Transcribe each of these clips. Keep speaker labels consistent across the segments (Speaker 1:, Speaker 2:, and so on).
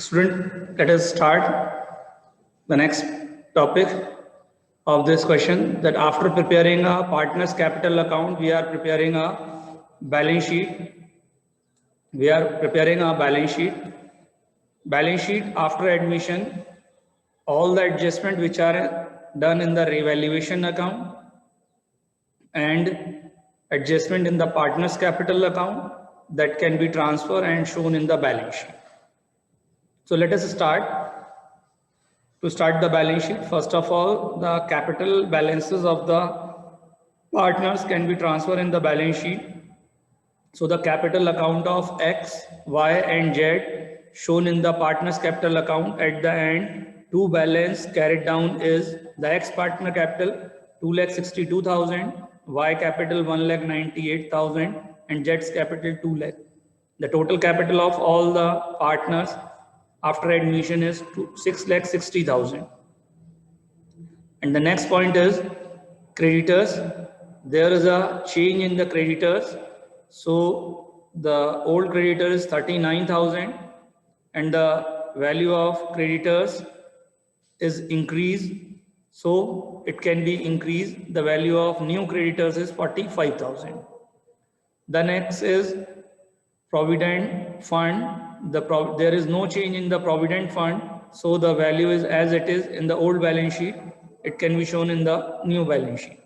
Speaker 1: Student, let us start the next topic of this question, that after preparing a partner's capital account, we are preparing a balance sheet. Balance sheet after admission, all the adjustment which are done in the revaluation account and adjustment in the partner's capital account, that can be transferred and shown in the balance sheet. So let us start. To start the balance sheet, first of all, the capital balances of the partners can be transferred in the balance sheet. So the capital account of X, Y and Z shown in the partner's capital account at the end, to balance carried down is the X partner capital 2,62,000, Y capital 1,98,000 and Z's capital 2 lakh. The total capital of all the partners after admission is 6,60,000. And the next point is creditors. There is a change in the creditors. So the old creditor is 39,000 and the value of creditors is increased. So it can be increased. The value of new creditors is 45,000. The next is provident fund. There is no change in the provident fund, so the value is as it is in the old balance sheet. It can be shown in the new balance sheet.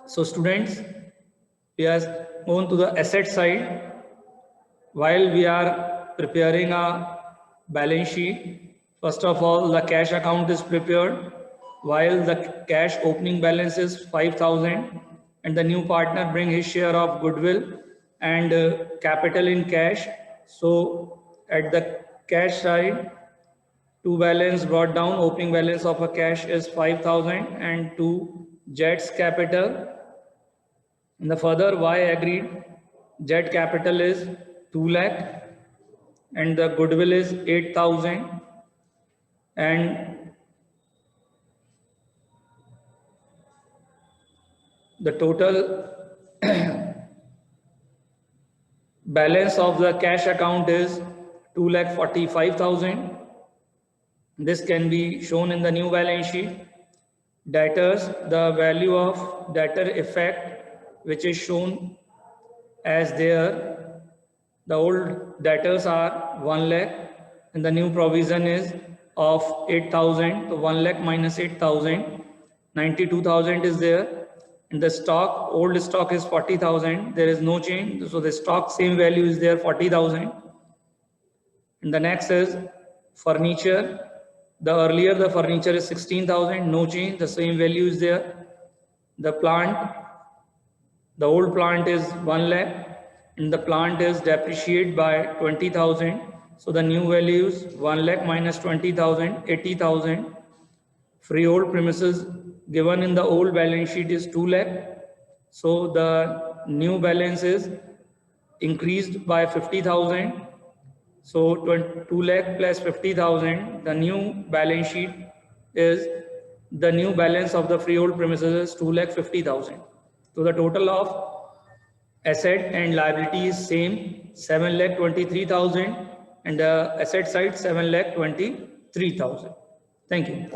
Speaker 1: So students, we are going to the asset side. While we are preparing a balance sheet, first of all, the cash account is prepared. While the cash opening balance is 5,000 and the new partner bring his share of goodwill and capital in cash. So at the cash side, to balance brought down, opening balance of a cash is 5,000 and to Z's capital. And the further Y agreed, Z capital is 2 lakh and the goodwill is 8,000 and the total balance of the cash account is 2,45,000. This can be shown in the new balance sheet. Debtors, the value of debtor effect, which is shown as there. The old debtors are 1 lakh and the new provision is of 8,000. So 1 lakh minus 8,000, 92,000 is there. And the stock, old stock is 40,000. There is no change. So the stock same value is there, 40,000. And the next is furniture. The earlier the furniture is 16,000, no change. The same value is there. The plant, the old plant is 1 lakh and the plant is depreciated by 20,000. So the new value is 1 lakh minus 20,000, 80,000. Freehold premises given in the old balance sheet is 2 lakh. So the new balance is increased by 50,000. So 2 lakh plus 50,000, the new balance sheet is, the new balance of the freehold premises is 2,50,000. So the total of asset and liability is same, 7,23,000 and the asset side 7,23,000. Thank you.